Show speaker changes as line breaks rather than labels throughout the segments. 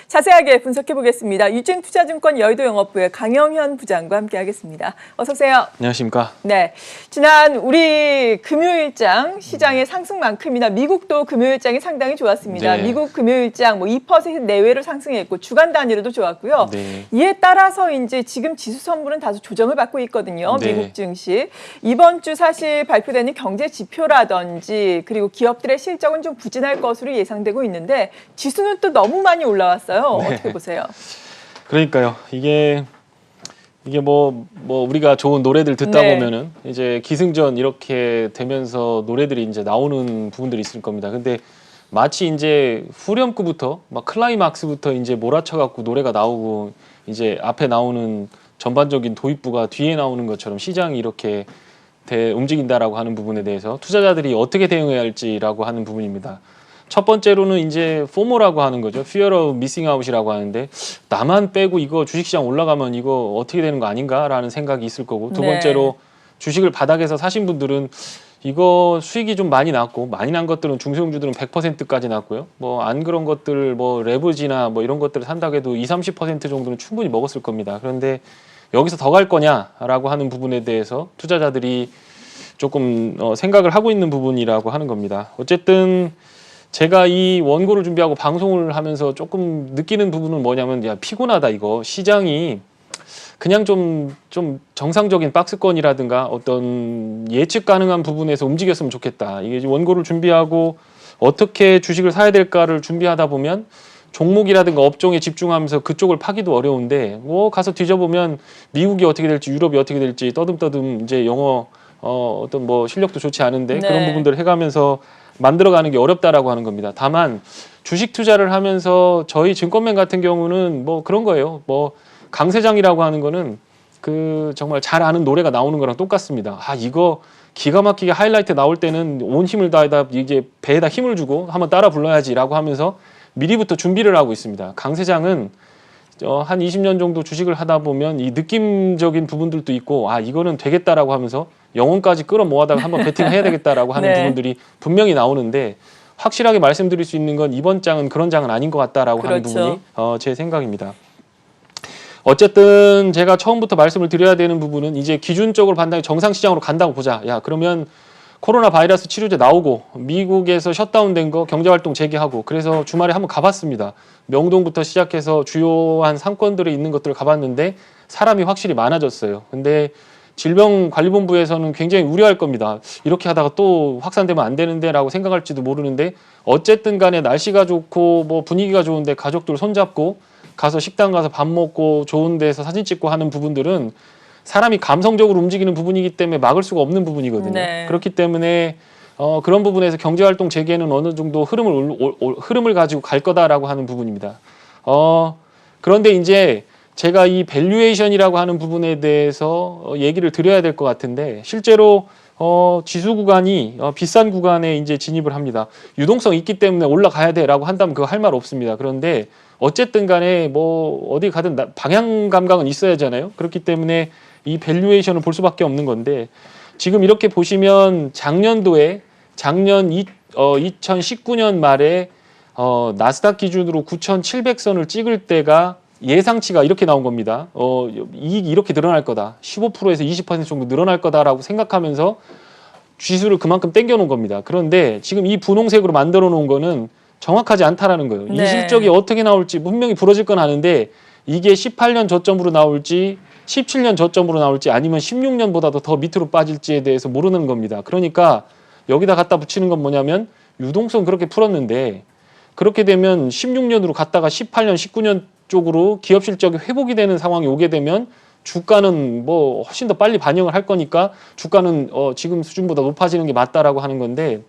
자세하게 분석해 보겠습니다. 유진투자증권 여의도 영업부의 강영현 부장과 함께하겠습니다. 어서 오세요.
안녕하십니까?
네, 지난 우리 금요일장 시장의 상승만큼이나 미국도 금요일장이 상당히 좋았습니다.
네.
미국 금요일장 2% 내외로 상승했고 주간 단위로도 좋았고요.
네.
이에 따라서 이제 지금 지수 선물은 다소 조정을 받고 있거든요.
네.
미국 증시. 이번 주 사실 발표되는 경제 지표라든지 그리고 기업들의 실적은 좀 부진할 것으로 예상되고 있는데 지수는 또 너무 많이 올라왔어요.
네.
어떻게 보세요?
그러니까요. 이게 뭐 우리가 좋은 노래들 듣다
네.
보면은 이제 기승전 이렇게 되면서 노래들이 이제 나오는 부분들이 있을 겁니다. 근데 마치 이제 후렴구부터 막 클라이막스부터 이제 몰아쳐 갖고 노래가 나오고 이제 앞에 나오는 전반적인 도입부가 뒤에 나오는 것처럼 시장이 이렇게 움직인다라고 하는 부분에 대해서 투자자들이 어떻게 대응해야 할지라고 하는 부분입니다. 첫 번째로는 이제 포모라고 하는 거죠. Fear of Missing Out이라고 하는데 나만 빼고 이거 주식시장 올라가면 이거 어떻게 되는 거 아닌가라는 생각이 있을 거고 두
네.
번째로 주식을 바닥에서 사신 분들은 이거 수익이 좀 많이 났고 많이 난 것들은 중소형주들은 100%까지 났고요. 뭐 안 그런 것들 뭐 레버지나 뭐 이런 것들을 산다고 해도 20-30% 정도는 충분히 먹었을 겁니다. 그런데 여기서 더 갈 거냐라고 하는 부분에 대해서 투자자들이 조금 생각을 하고 있는 부분이라고 하는 겁니다. 어쨌든 제가 이 원고를 준비하고 방송을 하면서 조금 느끼는 부분은 뭐냐면 야 피곤하다 이거 시장이 그냥 좀 정상적인 박스권이라든가 어떤 예측 가능한 부분에서 움직였으면 좋겠다. 이게 원고를 준비하고 어떻게 주식을 사야 될까를 준비하다 보면 종목이라든가 업종에 집중하면서 그쪽을 파기도 어려운데 뭐 가서 뒤져보면 미국이 어떻게 될지 유럽이 어떻게 될지 떠듬떠듬 이제 영어 어떤 뭐 실력도 좋지 않은데
네.
그런 부분들을 해가면서 만들어가는 게 어렵다라고 하는 겁니다. 다만 주식 투자를 하면서 저희 증권맨 같은 경우는 뭐 그런 거예요. 뭐 강세장이라고 하는 거는 그 정말 잘 아는 노래가 나오는 거랑 똑같습니다. 아 이거 기가 막히게 하이라이트 나올 때는 온 힘을 다해다 이제 배에다 힘을 주고 한번 따라 불러야지라고 하면서 미리부터 준비를 하고 있습니다. 강세장은 한 20년 정도 주식을 하다 보면 이 느낌적인 부분들도 있고 아 이거는 되겠다라고 하면서 영혼까지 끌어모아다가 한번 베팅해야 되겠다라고 하는
네.
부분들이 분명히 나오는데 확실하게 말씀드릴 수 있는 건 이번 장은 그런 장은 아닌 것 같다라고 하는
그렇죠.
부분이 제 생각입니다. 어쨌든 제가 처음부터 말씀을 드려야 되는 부분은 이제 기준적으로 판단이 정상시장으로 간다고 보자. 야 그러면 코로나 바이러스 치료제 나오고 미국에서 셧다운된 거 경제활동 재개하고 그래서 주말에 한번 가봤습니다. 명동부터 시작해서 주요한 상권들에 있는 것들을 가봤는데 사람이 확실히 많아졌어요. 근데 질병관리본부에서는 굉장히 우려할 겁니다. 이렇게 하다가 또 확산되면 안 되는데 라고 생각할지도 모르는데 어쨌든 간에 날씨가 좋고 뭐 분위기가 좋은데 가족들 손잡고 가서 식당 가서 밥 먹고 좋은 데서 사진 찍고 하는 부분들은 사람이 감성적으로 움직이는 부분이기 때문에 막을 수가 없는 부분이거든요.
네.
그렇기 때문에 그런 부분에서 경제활동 재개는 어느 정도 흐름을 가지고 갈 거다라고 하는 부분입니다. 그런데 이제 제가 이 밸류에이션이라고 하는 부분에 대해서 얘기를 드려야 될 것 같은데 실제로 지수 구간이 비싼 구간에 이제 진입을 합니다. 유동성 있기 때문에 올라가야 돼라고 한다면 그거 할 말 없습니다. 그런데 어쨌든 간에 뭐 어디 가든 방향 감각은 있어야 하잖아요. 그렇기 때문에 이 밸류에이션을 볼 수밖에 없는 건데 지금 이렇게 보시면 작년 2019년 말에 나스닥 기준으로 9,700선을 찍을 때가 예상치가 이렇게 나온 겁니다. 이익이 이렇게 늘어날 거다. 15%에서 20% 정도 늘어날 거다라고 생각하면서 지수를 그만큼 땡겨 놓은 겁니다. 그런데 지금 이 분홍색으로 만들어 놓은 거는 정확하지 않다라는 거예요.
네.
이 실적이 어떻게 나올지 분명히 부러질 건 아는데 이게 18년 저점으로 나올지 17년 저점으로 나올지 아니면 16년보다도 더 밑으로 빠질지에 대해서 모르는 겁니다. 그러니까 여기다 갖다 붙이는 건 뭐냐면 유동성 그렇게 풀었는데 그렇게 되면 16년으로 갔다가 18년, 19년 쪽으로 기업 실적이 회복이 되는 상황이 오게 되면 주가는 뭐 훨씬 더 빨리 반영을 할 거니까 주가는 지금 수준보다 높아지는 게 맞다라고 하는 건데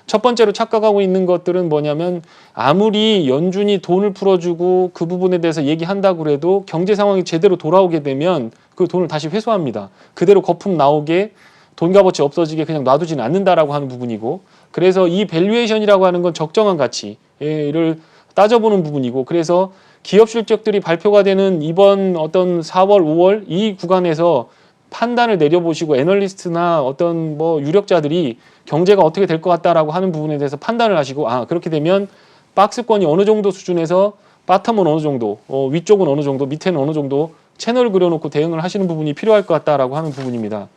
첫 번째로 착각하고 있는 것들은 뭐냐면 아무리 연준이 돈을 풀어주고 그 부분에 대해서 얘기한다고 해도 경제 상황이 제대로 돌아오게 되면 그 돈을 다시 회수합니다. 그대로 거품 나오게 돈 값어치 없어지게 그냥 놔두지는 않는다라고 하는 부분이고 그래서 이 밸류에이션이라고 하는 건 적정한 가치를 따져보는 부분이고 그래서 기업 실적들이 발표가 되는 이번 어떤 4월, 5월 이 구간에서 판단을 내려보시고 애널리스트나 어떤 뭐 유력자들이 경제가 어떻게 될 것 같다라고 하는 부분에 대해서 판단을 하시고 아 그렇게 되면 박스권이 어느 정도 수준에서 바텀은 어느 정도, 위쪽은 어느 정도, 밑에는 어느 정도 채널을 그려놓고 대응을 하시는 부분이 필요할 것 같다라고 하는 부분입니다.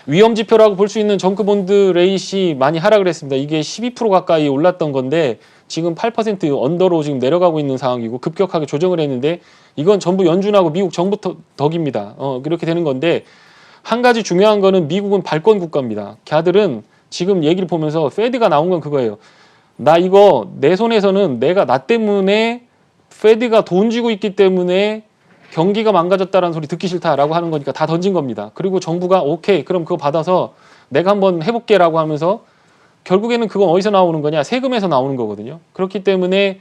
위험 지표라고 볼 수 있는 정크본드 레이시 많이 하락을 했습니다. 이게 12% 가까이 올랐던 건데 지금 8% 언더로 지금 내려가고 있는 상황이고 급격하게 조정을 했는데 이건 전부 연준하고 미국 정부 덕입니다. 그렇게 되는 건데 한 가지 중요한 거는 미국은 발권 국가입니다. 걔들은 지금 얘기를 보면서 페드가 나온 건 그거예요. 나 이거 내 손에서는 내가 나 때문에 페드가 돈 쥐고 있기 때문에 경기가 망가졌다라는 소리 듣기 싫다라고 하는 거니까 다 던진 겁니다. 그리고 정부가 오케이 그럼 그거 받아서 내가 한번 해볼게라고 하면서 결국에는 그건 어디서 나오는 거냐? 세금에서 나오는 거거든요. 그렇기 때문에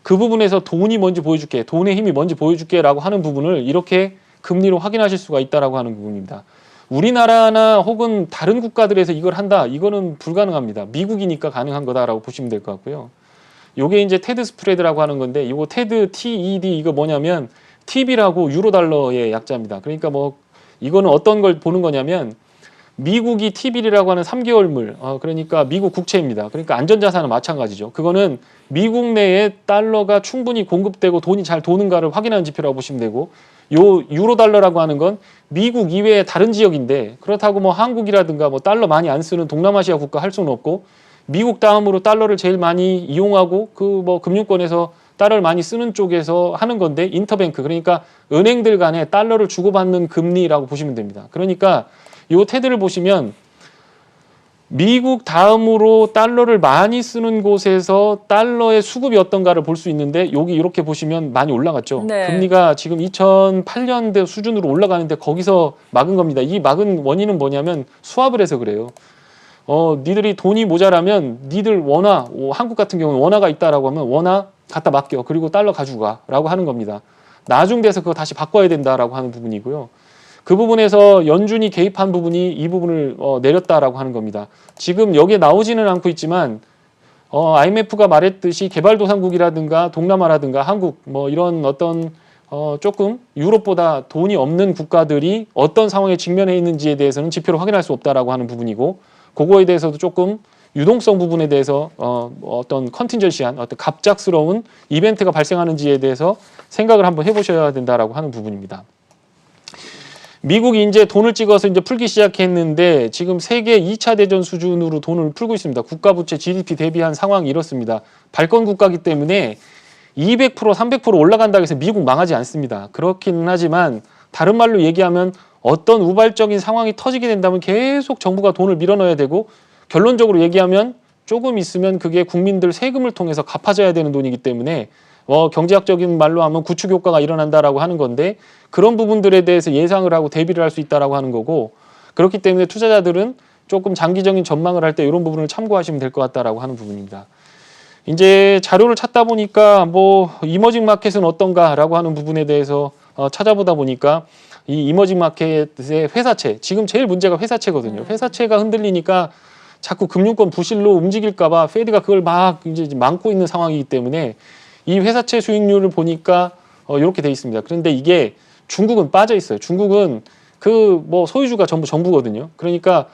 그 부분에서 돈이 뭔지 보여줄게, 돈의 힘이 뭔지 보여줄게라고 하는 부분을 이렇게 금리로 확인하실 수가 있다라고 하는 부분입니다. 우리나라나 혹은 다른 국가들에서 이걸 한다, 이거는 불가능합니다. 미국이니까 가능한 거다라고 보시면 될 것 같고요. 요게 이제 테드 스프레드라고 하는 건데, 이거 테드 TED 이거 뭐냐면 TB라고 유로 달러의 약자입니다. 그러니까 뭐 이거는 어떤 걸 보는 거냐면 미국이 T빌이라고 하는 3개월물, 그러니까 미국 국채입니다. 그러니까 안전자산은 마찬가지죠. 그거는 미국 내에 달러가 충분히 공급되고 돈이 잘 도는가를 확인하는 지표라고 보시면 되고, 요 유로 달러라고 하는 건 미국 이외의 다른 지역인데 그렇다고 뭐 한국이라든가 뭐 달러 많이 안 쓰는 동남아시아 국가 할 수는 없고, 미국 다음으로 달러를 제일 많이 이용하고 그 뭐 금융권에서 달러를 많이 쓰는 쪽에서 하는 건데 인터뱅크, 그러니까 은행들 간에 달러를 주고받는 금리라고 보시면 됩니다. 그러니까 요 테드를 보시면 미국 다음으로 달러를 많이 쓰는 곳에서 달러의 수급이 어떤가를 볼 수 있는데 여기 이렇게 보시면 많이 올라갔죠.
네.
금리가 지금 2008년대 수준으로 올라가는데 거기서 막은 겁니다. 이 막은 원인은 뭐냐면 수합을 해서 그래요. 니들이 돈이 모자라면 니들 원화, 한국 같은 경우는 원화가 있다라고 하면 원화 갖다 맡겨. 그리고 달러 가지고 가라고 하는 겁니다. 나중돼서 그거 다시 바꿔야 된다라고 하는 부분이고요. 그 부분에서 연준이 개입한 부분이 이 부분을 내렸다라고 하는 겁니다. 지금 여기에 나오지는 않고 있지만 IMF가 말했듯이 개발도상국이라든가 동남아라든가 한국 뭐 이런 어떤 조금 유럽보다 돈이 없는 국가들이 어떤 상황에 직면해 있는지에 대해서는 지표로 확인할 수 없다라고 하는 부분이고, 그거에 대해서도 조금 유동성 부분에 대해서 어떤 컨틴전시한 어떤 갑작스러운 이벤트가 발생하는지에 대해서 생각을 한번 해보셔야 된다라고 하는 부분입니다. 미국이 이제 돈을 찍어서 이제 풀기 시작했는데 지금 세계 2차 대전 수준으로 돈을 풀고 있습니다. 국가 부채 GDP 대비한 상황이 이렇습니다. 발권 국가이기 때문에 200%, 300% 올라간다고 해서 미국 망하지 않습니다. 그렇기는 하지만 다른 말로 얘기하면 어떤 우발적인 상황이 터지게 된다면 계속 정부가 돈을 밀어넣어야 되고, 결론적으로 얘기하면 조금 있으면 그게 국민들 세금을 통해서 갚아져야 되는 돈이기 때문에 경제학적인 말로 하면 구축 효과가 일어난다라고 하는 건데, 그런 부분들에 대해서 예상을 하고 대비를 할 수 있다라고 하는 거고, 그렇기 때문에 투자자들은 조금 장기적인 전망을 할 때 이런 부분을 참고하시면 될 것 같다라고 하는 부분입니다. 이제 자료를 찾다 보니까 뭐 이머징 마켓은 어떤가라고 하는 부분에 대해서 찾아보다 보니까 이 이머징 마켓의 회사채, 지금 제일 문제가 회사채거든요. 회사채가 흔들리니까 자꾸 금융권 부실로 움직일까봐 페드가 그걸 막 이제 막고 있는 상황이기 때문에 이 회사채 수익률을 보니까 이렇게 돼 있습니다. 그런데 이게 중국은 빠져 있어요. 중국은 그 뭐 소유주가 전부 정부거든요. 그러니까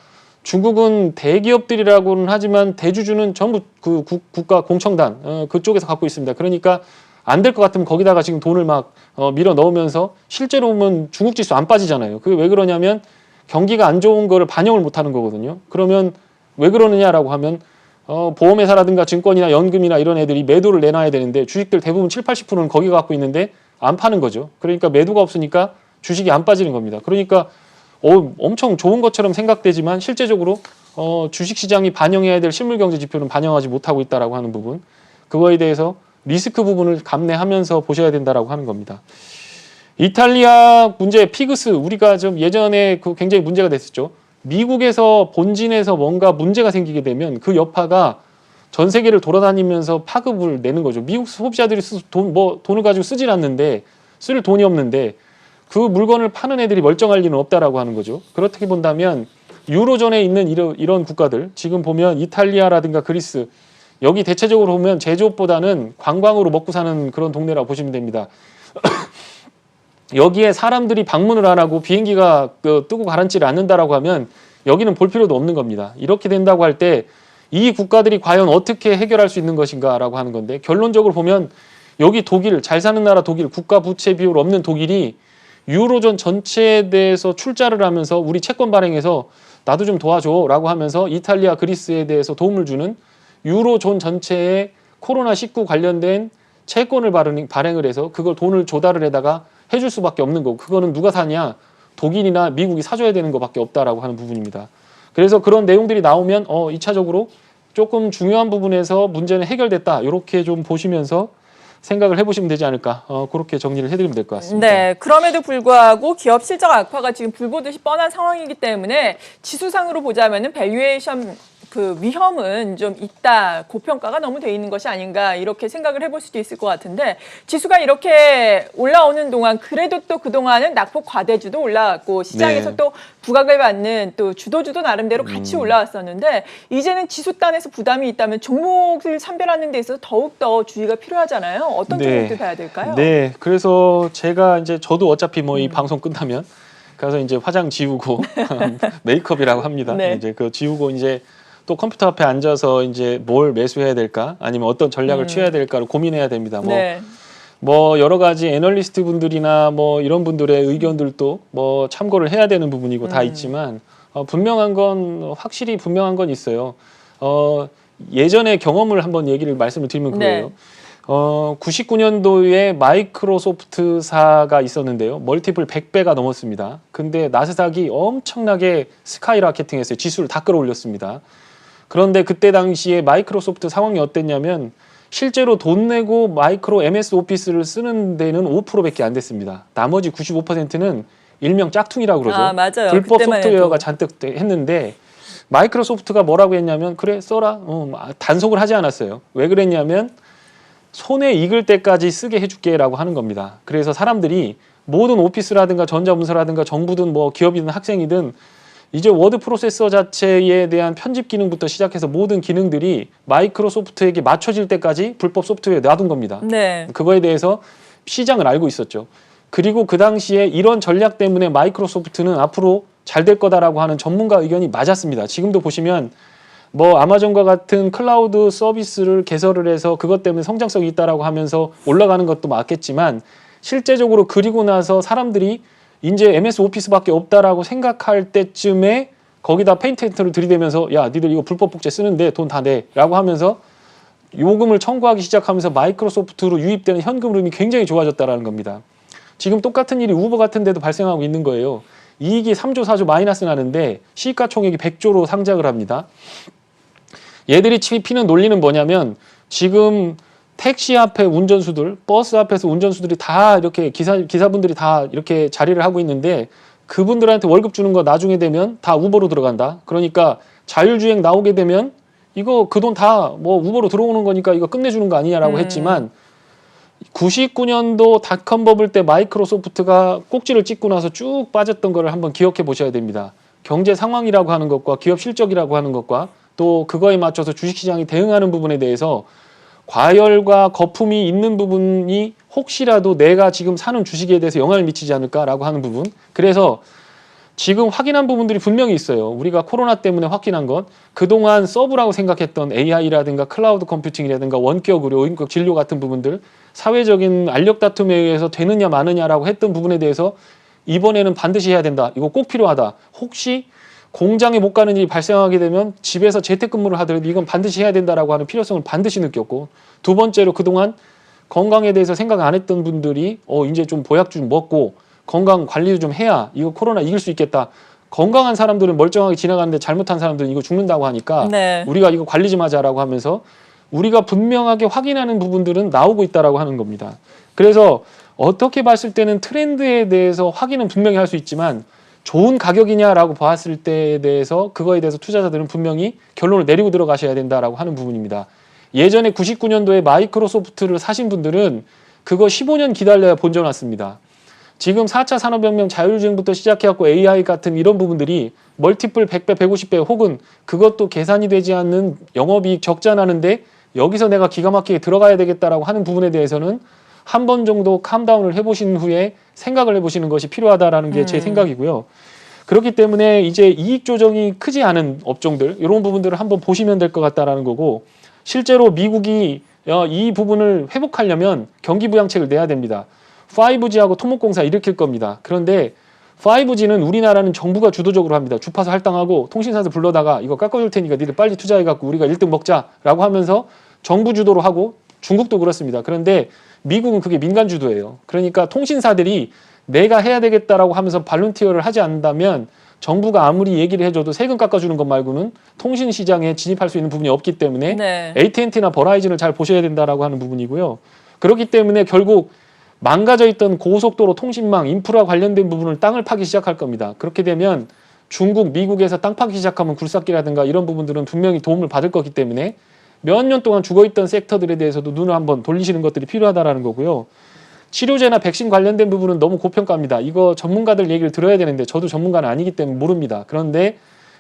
중국은 대기업들이라고는 하지만 대주주는 전부 그 국가 공청단 그쪽에서 갖고 있습니다. 그러니까 안 될 것 같으면 거기다가 지금 돈을 막 밀어 넣으면서 실제로 보면 중국 지수 안 빠지잖아요. 그게 왜 그러냐면 경기가 안 좋은 거를 반영을 못 하는 거거든요. 그러면 왜 그러느냐라고 하면 보험회사라든가 증권이나 연금이나 이런 애들이 매도를 내놔야 되는데 주식들 대부분 7, 80%는 거기가 갖고 있는데 안 파는 거죠. 그러니까 매도가 없으니까 주식이 안 빠지는 겁니다. 그러니까 엄청 좋은 것처럼 생각되지만 실제적으로 주식시장이 반영해야 될 실물경제 지표는 반영하지 못하고 있다라고 하는 부분, 그거에 대해서 리스크 부분을 감내하면서 보셔야 된다라고 하는 겁니다. 이탈리아 문제 피그스, 우리가 좀 예전에 그 굉장히 문제가 됐었죠. 미국에서 본진에서 뭔가 문제가 생기게 되면 그 여파가 전 세계를 돌아다니면서 파급을 내는 거죠. 미국 소비자들이 돈을 가지고 쓰질 않는데, 쓸 돈이 없는데 그 물건을 파는 애들이 멀쩡할 리는 없다라고 하는 거죠. 그렇게 본다면 유로존에 있는 이런 국가들, 지금 보면 이탈리아라든가 그리스, 여기 대체적으로 보면 제조업보다는 관광으로 먹고 사는 그런 동네라고 보시면 됩니다. 여기에 사람들이 방문을 안 하고 비행기가 뜨고 가라앉지를 않는다라고 하면 여기는 볼 필요도 없는 겁니다. 이렇게 된다고 할 때 이 국가들이 과연 어떻게 해결할 수 있는 것인가라고 하는 건데, 결론적으로 보면 여기 독일, 잘 사는 나라 독일, 국가 부채 비율 없는 독일이 유로존 전체에 대해서 출자를 하면서 우리 채권 발행해서 나도 좀 도와줘라고 하면서 이탈리아, 그리스에 대해서 도움을 주는 유로존 전체에 코로나19 관련된 채권을 발행을 해서 그걸 돈을 조달을 해다가 해줄 수밖에 없는 거고, 그거는 누가 사냐? 독일이나 미국이 사줘야 되는 것밖에 없다라고 하는 부분입니다. 그래서 그런 내용들이 나오면 2차적으로 조금 중요한 부분에서 문제는 해결됐다, 이렇게 좀 보시면서 생각을 해보시면 되지 않을까, 그렇게 정리를 해드리면 될 것 같습니다.
네, 그럼에도 불구하고 기업 실적 악화가 지금 불보듯이 뻔한 상황이기 때문에 지수상으로 보자면은 밸류에이션 그 위험은 좀 있다, 고평가가 너무 돼 있는 것이 아닌가, 이렇게 생각을 해볼 수도 있을 것 같은데, 지수가 이렇게 올라오는 동안 그래도 또 그동안은 낙폭 과대주도 올라왔고 시장에서
네.
또 부각을 받는 또 주도주도 나름대로 같이 올라왔었는데, 이제는 지수단에서 부담이 있다면 종목을 선별하는 데 있어서 더욱더 주의가 필요하잖아요. 어떤
네.
종목들 봐야 될까요?
네, 그래서 제가 이제 저도 어차피 뭐 이 방송 끝나면 가서 이제 화장 지우고 메이크업이라고 합니다.
네.
이제 그 지우고 이제 또 컴퓨터 앞에 앉아서 이제 뭘 매수해야 될까, 아니면 어떤 전략을 취해야 될까를 고민해야 됩니다.
네.
뭐 여러 가지 애널리스트 분들이나 뭐 이런 분들의 의견들도 뭐 참고를 해야 되는 부분이고 다 있지만, 분명한 건, 확실히 분명한 건 있어요. 예전에 경험을 한번 말씀을 드리면 그거예요.
네.
99년도에 마이크로소프트사가 있었는데요. 멀티플 100배가 넘었습니다. 근데 나스닥이 엄청나게 스카이라케팅했어요. 지수를 다 끌어올렸습니다. 그런데 그때 당시에 마이크로소프트 상황이 어땠냐면, 실제로 돈 내고 마이크로 MS 오피스를 쓰는 데는 5%밖에 안 됐습니다. 나머지 95%는 일명 짝퉁이라고 그러죠.
아, 맞아요.
불법
그때만
소프트웨어가
해도.
잔뜩 했는데, 마이크로소프트가 뭐라고 했냐면, 그래 써라, 단속을 하지 않았어요. 왜 그랬냐면, 손에 익을 때까지 쓰게 해줄게라고 하는 겁니다. 그래서 사람들이 모든 오피스라든가 전자문서라든가 정부든 뭐 기업이든 학생이든 이제 워드 프로세서 자체에 대한 편집 기능부터 시작해서 모든 기능들이 마이크로소프트에게 맞춰질 때까지 불법 소프트웨어에 놔둔 겁니다.
네.
그거에 대해서 시장을 알고 있었죠. 그리고 그 당시에 이런 전략 때문에 마이크로소프트는 앞으로 잘 될 거다라고 하는 전문가 의견이 맞았습니다. 지금도 보시면 뭐 아마존과 같은 클라우드 서비스를 개설을 해서 그것 때문에 성장성이 있다라고 하면서 올라가는 것도 맞겠지만, 실제적으로 그리고 나서 사람들이 이제 MS 오피스밖에 없다라고 생각할 때쯤에 거기다 페인트를 들이대면서 야, 니들 이거 불법 복제 쓰는데 돈 다 내라고 하면서 요금을 청구하기 시작하면서 마이크로소프트로 유입되는 현금 흐름이 굉장히 좋아졌다라는 겁니다. 지금 똑같은 일이 우버 같은 데도 발생하고 있는 거예요. 이익이 3조 4조 마이너스 나는데 시가총액이 100조로 상장을 합니다. 얘들이 피는 논리는 뭐냐면, 지금 택시 앞에 운전수들, 버스 앞에서 운전수들이 다 이렇게 기사분들이 다 이렇게 자리를 하고 있는데, 그분들한테 월급 주는 거 나중에 되면 다 우버로 들어간다. 그러니까 자율주행 나오게 되면 이거 그 돈 다 뭐 우버로 들어오는 거니까 이거 끝내주는 거 아니냐라고 했지만, 99년도 닷컴 버블 때 마이크로소프트가 꼭지를 찍고 나서 쭉 빠졌던 거를 한번 기억해 보셔야 됩니다. 경제 상황이라고 하는 것과 기업 실적이라고 하는 것과 또 그거에 맞춰서 주식시장이 대응하는 부분에 대해서 과열과 거품이 있는 부분이 혹시라도 내가 지금 사는 주식에 대해서 영향을 미치지 않을까라고 하는 부분. 그래서 지금 확인한 부분들이 분명히 있어요. 우리가 코로나 때문에 확인한 것, 그동안 서브라고 생각했던 AI라든가 클라우드 컴퓨팅이라든가 원격 의료, 원격 진료 같은 부분들, 사회적인 알력 다툼에 의해서 되느냐 마느냐라고 했던 부분에 대해서 이번에는 반드시 해야 된다. 이거 꼭 필요하다. 혹시 공장에 못 가는 일이 발생하게 되면 집에서 재택근무를 하더라도 이건 반드시 해야 된다라고 하는 필요성을 반드시 느꼈고, 두 번째로 그동안 건강에 대해서 생각 안 했던 분들이 이제 좀 보약 좀 먹고 건강 관리도 좀 해야 이거 코로나 이길 수 있겠다. 건강한 사람들은 멀쩡하게 지나가는데 잘못한 사람들은 이거 죽는다고 하니까
네.
우리가 이거 관리 좀 하자라고 하면서 우리가 분명하게 확인하는 부분들은 나오고 있다라고 하는 겁니다. 그래서 어떻게 봤을 때는 트렌드에 대해서 확인은 분명히 할 수 있지만, 좋은 가격이냐라고 봤을 때에 대해서 그거에 대해서 투자자들은 분명히 결론을 내리고 들어가셔야 된다라고 하는 부분입니다. 예전에 99년도에 마이크로소프트를 사신 분들은 그거 15년 기다려야 본전 왔습니다. 지금 4차 산업혁명 자율주행부터 시작해갖고 AI 같은 이런 부분들이 멀티플 100배, 150배 혹은 그것도 계산이 되지 않는 영업이익 적자 나는데 여기서 내가 기가 막히게 들어가야 되겠다라고 하는 부분에 대해서는 한 번 정도 캄다운을 해보신 후에 생각을 해보시는 것이 필요하다라는 게 제 생각이고요. 그렇기 때문에 이제 이익 조정이 크지 않은 업종들, 이런 부분들을 한번 보시면 될 것 같다라는 거고, 실제로 미국이 이 부분을 회복하려면 경기부양책을 내야 됩니다. 5G하고 토목공사 일으킬 겁니다. 그런데 5G는 우리나라는 정부가 주도적으로 합니다. 주파수 할당하고 통신사들 불러다가 이거 깎아줄 테니까 니들 빨리 투자해갖고 우리가 1등 먹자라고 하면서 정부 주도로 하고 중국도 그렇습니다. 그런데 미국은 그게 민간 주도예요. 그러니까 통신사들이 내가 해야 되겠다라고 하면서 발룬티어를 하지 않는다면 정부가 아무리 얘기를 해줘도 세금 깎아주는 것 말고는 통신 시장에 진입할 수 있는 부분이 없기 때문에
네.
AT&T나 버라이즌을 잘 보셔야 된다라고 하는 부분이고요. 그렇기 때문에 결국 망가져 있던 고속도로 통신망 인프라 관련된 부분을 땅을 파기 시작할 겁니다. 그렇게 되면 중국, 미국에서 땅 파기 시작하면 굴삭기라든가 이런 부분들은 분명히 도움을 받을 거기 때문에 몇 년 동안 죽어있던 섹터들에 대해서도 눈을 한번 돌리시는 것들이 필요하다라는 거고요. 치료제나 백신 관련된 부분은 너무 고평가입니다. 이거 전문가들 얘기를 들어야 되는데 저도 전문가는 아니기 때문에 모릅니다. 그런데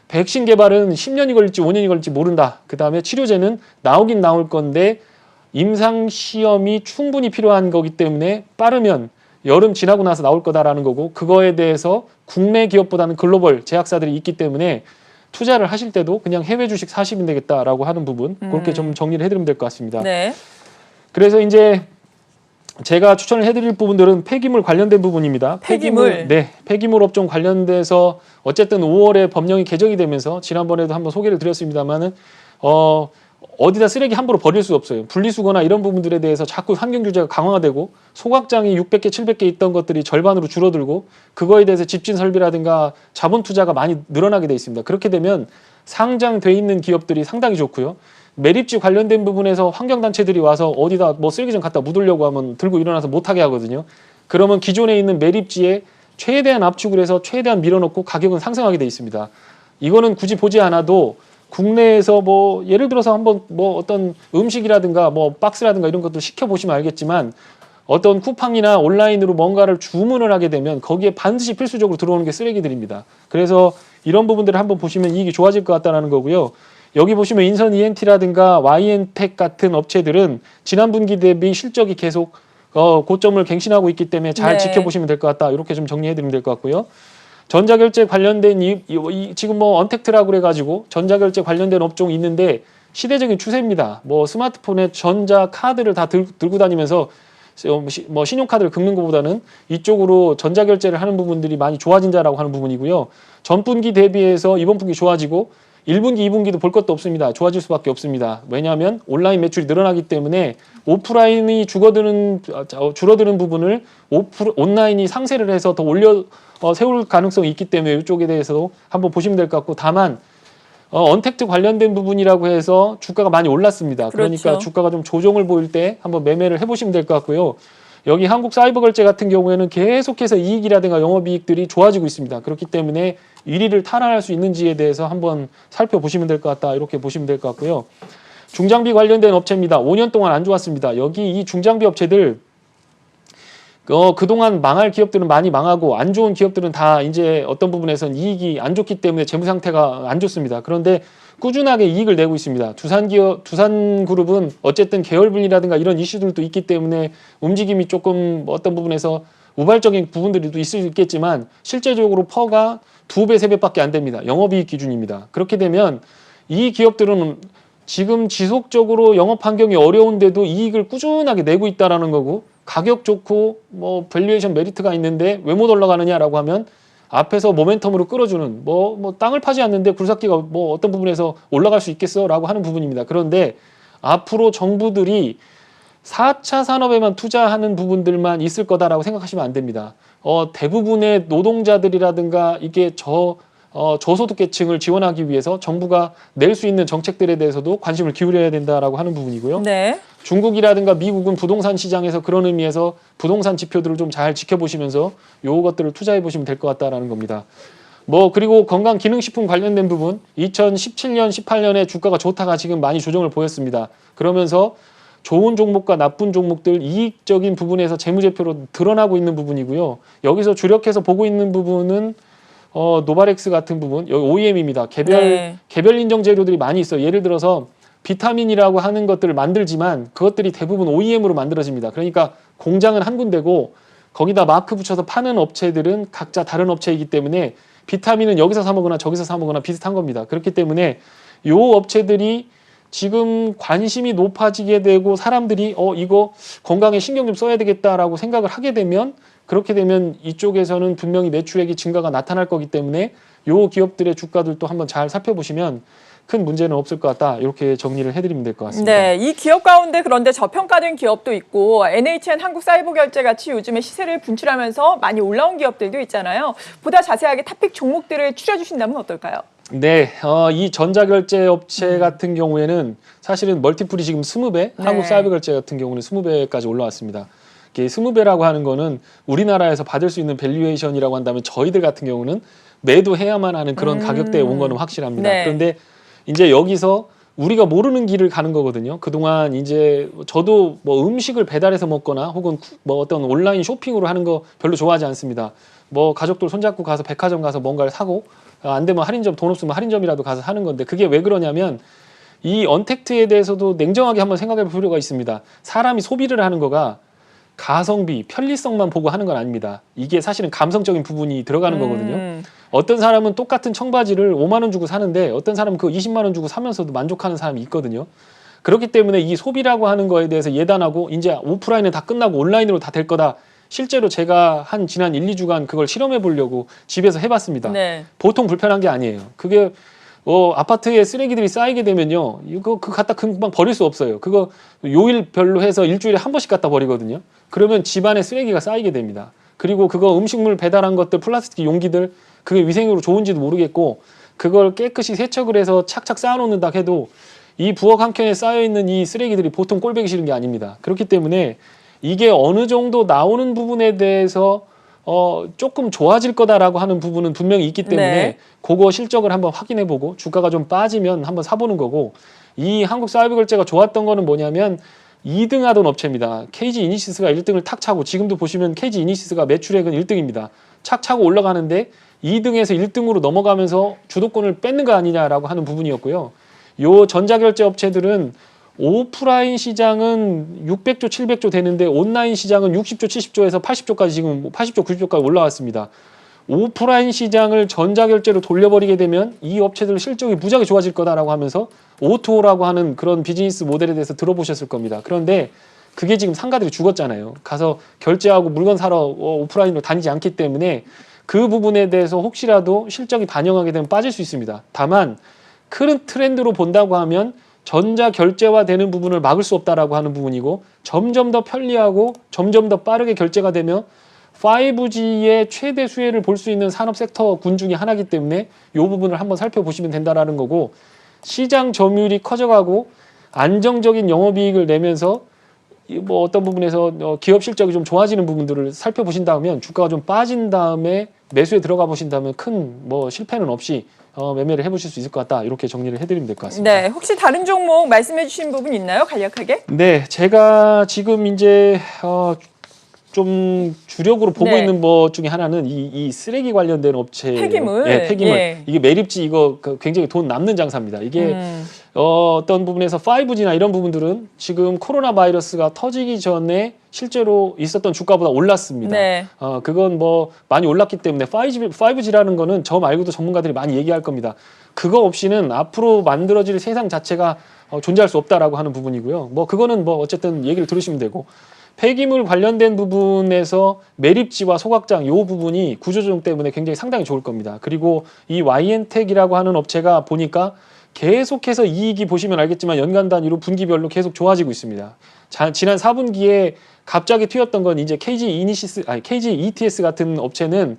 백신 개발은 10년이 걸릴지 5년이 걸릴지 모른다. 그 다음에 치료제는 나오긴 나올 건데 임상시험이 충분히 필요한 거기 때문에 빠르면 여름 지나고 나서 나올 거다라는 거고 그거에 대해서 국내 기업보다는 글로벌 제약사들이 있기 때문에 투자를 하실 때도 그냥 해외 주식 사시면 되겠다라고 하는 부분 그렇게 좀 정리를 해드리면 될 것 같습니다.
네.
그래서 이제 제가 추천을 해드릴 부분들은 폐기물 관련된 부분입니다.
폐기물.
네, 폐기물 업종 관련돼서 어쨌든 5월에 법령이 개정이 되면서 지난번에도 한번 소개를 드렸습니다만은 어디다 쓰레기 함부로 버릴 수 없어요. 분리수거나 이런 부분들에 대해서 자꾸 환경 규제가 강화가 되고 소각장이 600개, 700개 있던 것들이 절반으로 줄어들고 그거에 대해서 집진 설비라든가 자본 투자가 많이 늘어나게 돼 있습니다. 그렇게 되면 상장돼 있는 기업들이 상당히 좋고요. 매립지 관련된 부분에서 환경단체들이 와서 어디다 뭐 쓰레기 좀 갖다 묻으려고 하면 들고 일어나서 못하게 하거든요. 그러면 기존에 있는 매립지에 최대한 압축을 해서 최대한 밀어넣고 가격은 상승하게 돼 있습니다. 이거는 굳이 보지 않아도 국내에서 뭐 예를 들어서 한번 뭐 어떤 음식이라든가 뭐 박스라든가 이런 것들 시켜보시면 알겠지만 어떤 쿠팡이나 온라인으로 뭔가를 주문을 하게 되면 거기에 반드시 필수적으로 들어오는 게 쓰레기들입니다. 그래서 이런 부분들을 한번 보시면 이익이 좋아질 것 같다는 거고요. 여기 보시면 인선 ENT라든가 YN텍 같은 업체들은 지난 분기 대비 실적이 계속 고점을 갱신하고 있기 때문에 잘
네.
지켜보시면 될 것 같다. 이렇게 좀 정리해드리면 될 것 같고요. 전자결제 관련된 지금 뭐 언택트라고 그래가지고 전자결제 관련된 업종이 있는데 시대적인 추세입니다. 뭐 스마트폰에 전자 카드를 다 들고 다니면서 뭐 신용카드를 긁는 것보다는 이쪽으로 전자결제를 하는 부분들이 많이 좋아진다라고 하는 부분이고요. 전분기 대비해서 이번 분기 좋아지고 1분기, 2분기도 볼 것도 없습니다. 좋아질 수밖에 없습니다. 왜냐하면 온라인 매출이 늘어나기 때문에 오프라인이 줄어드는 부분을 온라인이 상세를 해서 더 세울 가능성이 있기 때문에 이쪽에 대해서도 한번 보시면 될 것 같고 다만 언택트 관련된 부분이라고 해서 주가가 많이 올랐습니다. 그러니까
그렇죠.
주가가 좀 조정을 보일 때 한번 매매를 해보시면 될 것 같고요. 여기 한국사이버결제 같은 경우에는 계속해서 이익이라든가 영업이익들이 좋아지고 있습니다. 그렇기 때문에 1위를 탈환할 수 있는지에 대해서 한번 살펴보시면 될 것 같다. 이렇게 보시면 될 것 같고요. 중장비 관련된 업체입니다. 5년 동안 안 좋았습니다. 여기 이 중장비 업체들 그동안 망할 기업들은 많이 망하고 안 좋은 기업들은 다 이제 어떤 부분에서는 이익이 안 좋기 때문에 재무 상태가 안 좋습니다. 그런데 꾸준하게 이익을 내고 있습니다. 두산그룹은 어쨌든 계열분리라든가 이런 이슈들도 있기 때문에 움직임이 조금 어떤 부분에서 우발적인 부분들이 있을 수 있겠지만 실제적으로 퍼가 2배, 3배밖에 안 됩니다. 영업이익 기준입니다. 그렇게 되면 이 기업들은 지금 지속적으로 영업 환경이 어려운데도 이익을 꾸준하게 내고 있다라는 거고 가격 좋고 뭐 밸류에이션 메리트가 있는데 왜 못 올라가느냐라고 하면 앞에서 모멘텀으로 끌어주는 뭐 땅을 파지 않는데 굴삭기가 뭐 어떤 부분에서 올라갈 수 있겠어라고 하는 부분입니다. 그런데 앞으로 정부들이 4차 산업에만 투자하는 부분들만 있을 거다라고 생각하시면 안 됩니다. 대부분의 노동자들이라든가 이게 저소득계층을 지원하기 위해서 정부가 낼 수 있는 정책들에 대해서도 관심을 기울여야 된다라고 하는 부분이고요.
네.
중국이라든가 미국은 부동산 시장에서 그런 의미에서 부동산 지표들을 좀 잘 지켜보시면서 요것들을 투자해 보시면 될 것 같다라는 겁니다. 그리고 건강기능식품 관련된 부분 2017년, 18년에 주가가 좋다가 지금 많이 조정을 보였습니다. 그러면서 좋은 종목과 나쁜 종목들 이익적인 부분에서 재무제표로 드러나고 있는 부분이고요. 여기서 주력해서 보고 있는 부분은 노바렉스 같은 부분, 여기 OEM입니다. 개별 인정 재료들이 많이 있어요. 예를 들어서 비타민이라고 하는 것들을 만들지만 그것들이 대부분 OEM으로 만들어집니다. 그러니까 공장은 한 군데고 거기다 마크 붙여서 파는 업체들은 각자 다른 업체이기 때문에 비타민은 여기서 사 먹거나 저기서 사 먹거나 비슷한 겁니다. 그렇기 때문에 요 업체들이 지금 관심이 높아지게 되고 사람들이 이거 건강에 신경 좀 써야 되겠다라고 생각을 하게 되면 그렇게 되면 이쪽에서는 분명히 매출액이 증가가 나타날 거기 때문에 요 기업들의 주가들도 한번 잘 살펴보시면 큰 문제는 없을 것 같다. 이렇게 정리를 해드리면 될 것 같습니다.
네, 이 기업 가운데 그런데 저평가된 기업도 있고 NHN 한국사이버결제 같이 요즘에 시세를 분출하면서 많이 올라온 기업들도 있잖아요. 보다 자세하게 탑픽 종목들을 추려주신다면 어떨까요?
네, 이 전자결제 업체 같은 경우에는 사실은 멀티플이 지금 20배,
네.
한국사이버결제 같은 경우는 20배까지 올라왔습니다. 이게 20배라고 하는 거는 우리나라에서 받을 수 있는 밸류에이션이라고 한다면 저희들 같은 경우는 매도해야만 하는 그런 가격대에 온 거는 확실합니다.
네.
그런데 이제 여기서 우리가 모르는 길을 가는 거거든요. 그동안 이제 저도 뭐 음식을 배달해서 먹거나 혹은 뭐 어떤 온라인 쇼핑으로 하는 거 별로 좋아하지 않습니다. 뭐 가족들 손잡고 가서 백화점 가서 뭔가를 사고 안 되면 할인점, 돈 없으면 할인점이라도 가서 하는 건데 그게 왜 그러냐면 이 언택트에 대해서도 냉정하게 한번 생각해 볼 필요가 있습니다. 사람이 소비를 하는 거가 가성비, 편리성만 보고 하는 건 아닙니다. 이게 사실은 감성적인 부분이 들어가는 거거든요. 어떤 사람은 똑같은 청바지를 5만 원 주고 사는데 어떤 사람은 그 20만 원 주고 사면서도 만족하는 사람이 있거든요. 그렇기 때문에 이 소비라고 하는 거에 대해서 예단하고 이제 오프라인은 다 끝나고 온라인으로 다 될 거다. 실제로 제가 지난 1, 2주간 그걸 실험해 보려고 집에서 해봤습니다.
네.
보통 불편한 게 아니에요. 그게 아파트에 쓰레기들이 쌓이게 되면요, 이거 갖다 금방 버릴 수 없어요. 그거 요일별로 해서 일주일에 한 번씩 갖다 버리거든요. 그러면 집안에 쓰레기가 쌓이게 됩니다. 그리고 그거 음식물 배달한 것들, 플라스틱 용기들, 그게 위생으로 좋은지도 모르겠고, 그걸 깨끗이 세척을 해서 착착 쌓아놓는다 해도 이 부엌 한켠에 쌓여있는 이 쓰레기들이 보통 꼴보기 싫은 게 아닙니다. 그렇기 때문에 이게 어느 정도 나오는 부분에 대해서 조금 좋아질 거다라고 하는 부분은 분명히 있기 때문에
네.
그거 실적을 한번 확인해보고 주가가 좀 빠지면 한번 사보는 거고, 이 한국사이버결제가 좋았던 거는 뭐냐면 2등 하던 업체입니다. KG 이니시스가 1등을 탁 차고, 지금도 보시면 KG 이니시스가 매출액은 1등입니다. 착 차고 올라가는데 2등에서 1등으로 넘어가면서 주도권을 뺏는 거 아니냐라고 하는 부분이었고요. 요 전자결제 업체들은 오프라인 시장은 600조, 700조 되는데 온라인 시장은 60조, 70조에서 80조까지 지금 80조, 90조까지 올라왔습니다. 오프라인 시장을 전자결제로 돌려버리게 되면 이 업체들 실적이 무지하게 좋아질 거다라고 하면서 O2O라고 하는 그런 비즈니스 모델에 대해서 들어보셨을 겁니다. 그런데 그게 지금 상가들이 죽었잖아요. 가서 결제하고 물건 사러 오프라인으로 다니지 않기 때문에 그 부분에 대해서 혹시라도 실적이 반영하게 되면 빠질 수 있습니다. 다만 큰 트렌드로 본다고 하면 전자결제화 되는 부분을 막을 수 없다라고 하는 부분이고, 점점 더 편리하고 점점 더 빠르게 결제가 되면 5G의 최대 수혜를 볼 수 있는 산업 섹터 군 중에 하나이기 때문에 이 부분을 한번 살펴보시면 된다라는 거고, 시장 점유율이 커져가고 안정적인 영업이익을 내면서 뭐 어떤 부분에서 기업 실적이 좀 좋아지는 부분들을 살펴보신다면, 주가가 좀 빠진 다음에 매수에 들어가 보신다면 큰 뭐 실패는 없이 매매를 해보실 수 있을 것 같다. 이렇게 정리를 해드리면 될 것 같습니다.
네, 혹시 다른 종목 말씀해 주신 부분 있나요? 간략하게?
네, 제가 지금 이제 좀 주력으로 보고
네.
있는 것 중에 하나는 이 쓰레기 관련된 업체예요.
폐기물.
네, 폐기물.
예.
이게 매립지 이거 굉장히 돈 남는 장사입니다. 이게 어떤 부분에서 5G나 이런 부분들은 지금 코로나 바이러스가 터지기 전에 실제로 있었던 주가보다 올랐습니다.
네.
그건 뭐 많이 올랐기 때문에 5G라는 거는 저 말고도 전문가들이 많이 얘기할 겁니다. 그거 없이는 앞으로 만들어질 세상 자체가 존재할 수 없다라고 하는 부분이고요. 뭐 그거는 뭐 어쨌든 얘기를 들으시면 되고, 폐기물 관련된 부분에서 매립지와 소각장 이 부분이 구조조정 때문에 굉장히 상당히 좋을 겁니다. 그리고 이 YN텍이라고 하는 업체가 보니까 계속해서 이익이 보시면 알겠지만 연간 단위로 분기별로 계속 좋아지고 있습니다. 지난 4분기에 갑자기 튀었던 건 이제 KG ETS 같은 업체는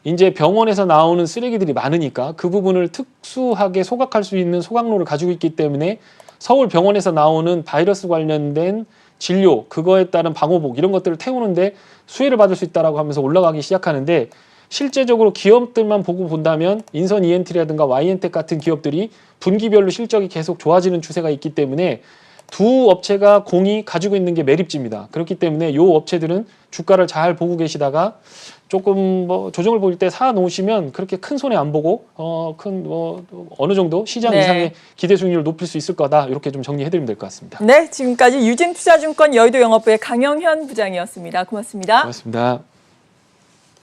이제 병원에서 나오는 쓰레기들이 많으니까 그 부분을 특수하게 소각할 수 있는 소각로를 가지고 있기 때문에 서울 병원에서 나오는 바이러스 관련된 진료, 그거에 따른 방호복 이런 것들을 태우는데 수혜를 받을 수 있다라고 하면서 올라가기 시작하는데, 실제적으로 기업들만 보고 본다면 인선 ENT라든가 YN텍 같은 기업들이 분기별로 실적이 계속 좋아지는 추세가 있기 때문에 두 업체가 공이 가지고 있는 게 매립지입니다. 그렇기 때문에 이 업체들은 주가를 잘 보고 계시다가 조금 뭐 조정을 보일 때 사 놓으시면 그렇게 큰 손해 안 보고 어느 정도 시장
네.
이상의 기대 수익률을 높일 수 있을 거다. 이렇게 좀 정리해드리면 될 것 같습니다.
네, 지금까지 유진투자증권 여의도 영업부의 강영현 부장이었습니다. 고맙습니다.
고맙습니다.